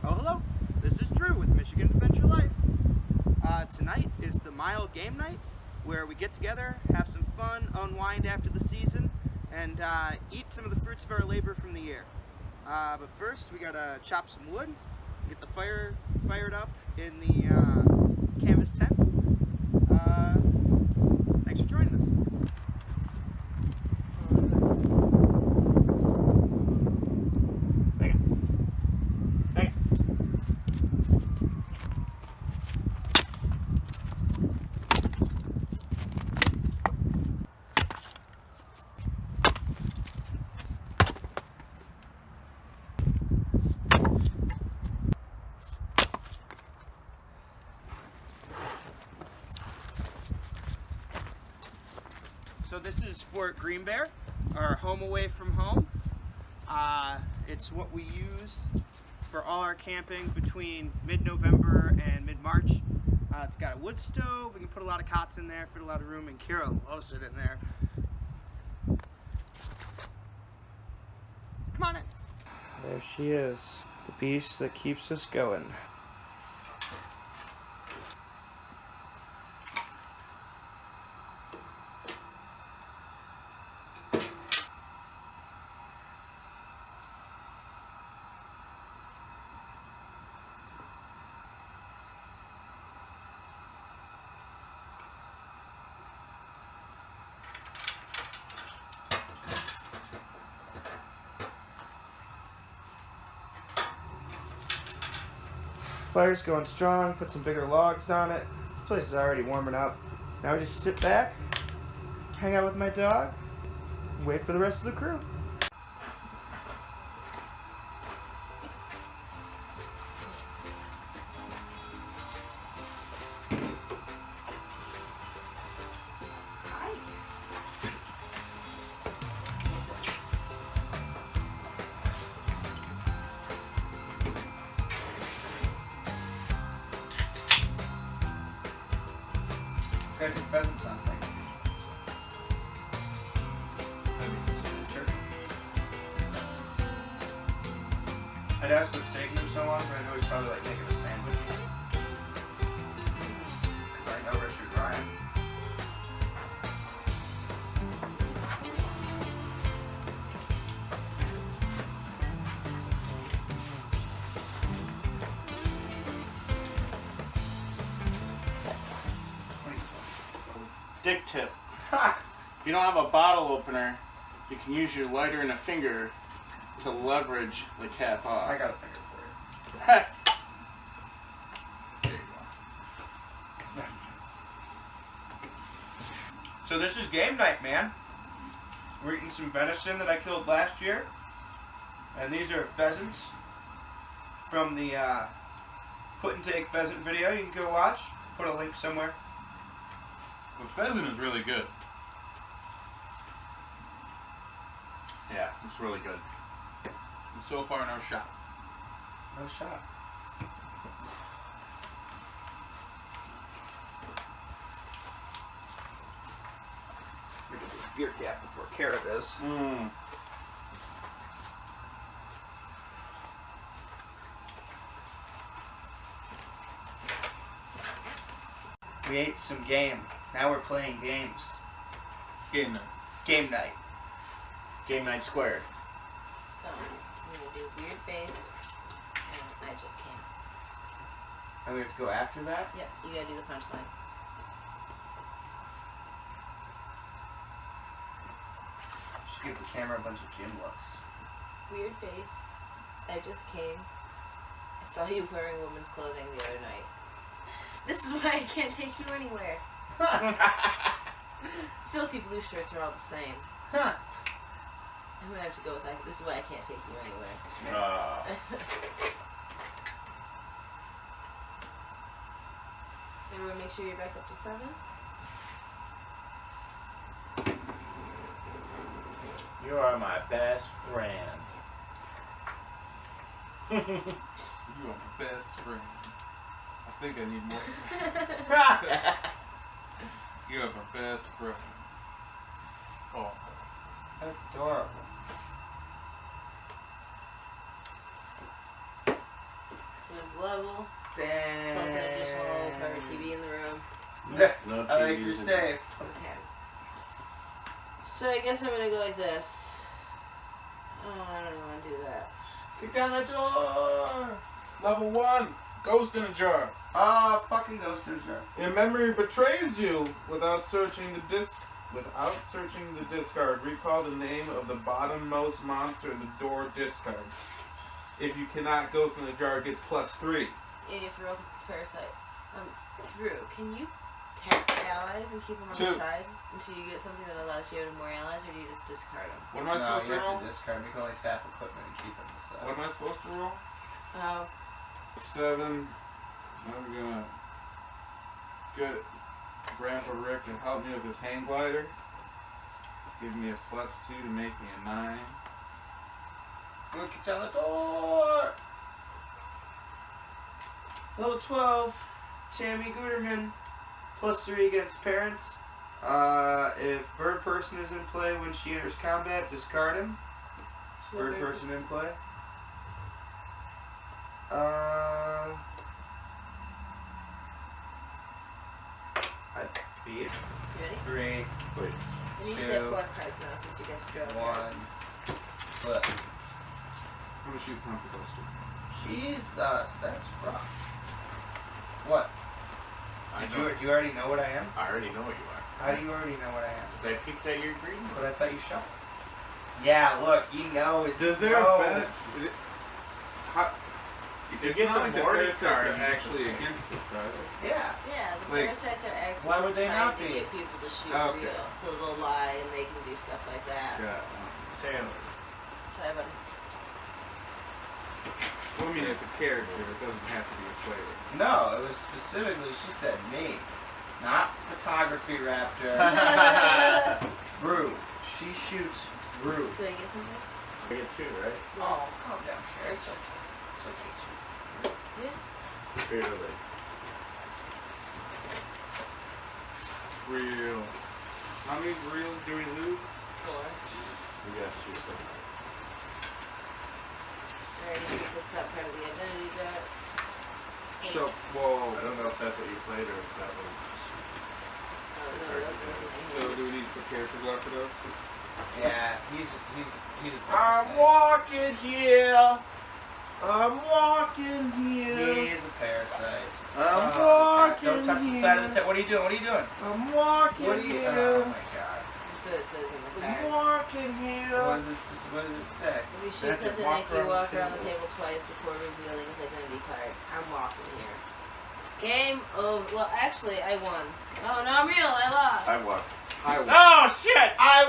Oh, hello. This is Drew with Michigan Adventure Life. Tonight is the MIAL GameNight, where we get together, have some fun, unwind after the season, and eat some of the fruits of our labor from the year. But first, we gotta chop some wood, get the fire fired up in the canvas tent. Thanks for joining us. So this is Fort Green Bear, our home away from home. It's what we use for all our camping between mid-November and mid-March. It's got a wood stove, we can put a lot of cots in there, fit a lot of room, and Kira loves it in there. Come on in. There she is, the beast that keeps us going. Fire's going strong, put some bigger logs on it. This place is already warming up. Now we just sit back, hang out with my dog, and wait for the rest of the crew. Got your pheasants on thing. I'd ask what's taking him so long, but I know he's probably like making a sandwich. Because I know Richard Ryan. Dick tip. If you don't have a bottle opener, you can use your lighter and a finger to leverage the cap off. I got a finger for you. There you go. So this is game night, man. We're eating some venison that I killed last year. And these are pheasants from the potluck pheasant video. You can go watch. Put a link somewhere. The pheasant is really good. Yeah. It's really good. And so far, no shot. No shot. We're gonna do a beer cap before Kara does. We ate some game. Now we're playing games. Game night. Game night. Game night squared. So, I'm going to do weird face, and I just can't. And we have to go after that? Yep, you gotta do the punchline. Should give the camera a bunch of gym looks. Weird face, I just came. I saw you wearing women's clothing the other night. This is why I can't take you anywhere. Filthy blue shirts are all the same. Huh. I'm gonna have to go with that. This is why I can't take you anywhere. Everyone make sure you're back up to 7. You are my best friend. You are my best friend. I think I need more. You are my best friend. Oh. That's adorable. Lose level. Damn. Plus an additional level for every TV in the room. No I think TVs you're in- safe. Okay. So I guess I'm gonna go like this. Oh, I don't want to do that. Kick down the door. Level 1, Ghost in a Jar. Oh, fucking ghost in a jar. Your memory betrays you without searching the disc. Without searching the discard, recall the name of the bottommost monster in the door discard. If you cannot, Ghost in the Jar gets +3. Idiot for real, 'cause it's parasite. Drew, can you tap allies and keep them on the 2. side until you get something that allows you to have more allies, or do you just discard them? What am I No, supposed you to have roll? to discard. We can only tap equipment and keep it inside. What am I supposed to roll? Oh, 7. I'm gonna get Grandpa Rick to help me with his hang glider. Give me a +2 to make me a 9. Look, kick down the door! Level 12, Tammy Guterman. +3 against parents. If bird person is in play when she enters combat, discard him. Bird person in play. I beat. you ready? 3, Wait. And you should 2, have 4 cards now since you get to draw a card. 1. Flip. I'm gonna shoot Consequence. Jesus, that's rough. What? You already know what I am? I already know what you are. How do you already know what I am? Because I peeked at your green. But I thought you shuffled. Yeah, look, you know it's Does there no. a benefit? If you It's get not the like the Morty parasites card, are you actually can- against this, are they? Yeah. Yeah, the Like, parasites are actively why would they trying not to be? get people to shoot Okay. real, so they'll lie and they can do stuff like that. Yeah. Sailor. Sorry, buddy. Well, I mean, it's a character. It doesn't have to be a player. No, it was specifically, she said me. Not photography raptor. Drew. She shoots Drew. Do I get something? I get 2, right? Oh, calm down, Cherry. It's okay. It's okay, sweetie. Yeah. Barely. Real. How many reels do we lose? 4. We got 2 so far. Alright, you get the top part of the identity dot. Shove. Whoa. I don't know if that's what you played or if that was. Oh, no, that wasn't my So hand. do we need to put characters out for those? Yeah, he's a I'm parasite. walking here. I'm walking He here. is a parasite. I'm God. walking Don't touch the side of the table. What are you doing? What are you doing? I'm walking What are you? here. Oh my god. That's what it says in the I'm card. walking here. What does it say? If you shoot That's it, Pheasant walk Adventure, you around walk the around the table. table twice before revealing his identity card. I'm walking here. Game over. Well, actually, I won. Oh, no, I'm real. I lost. I walked. I Oh shit! I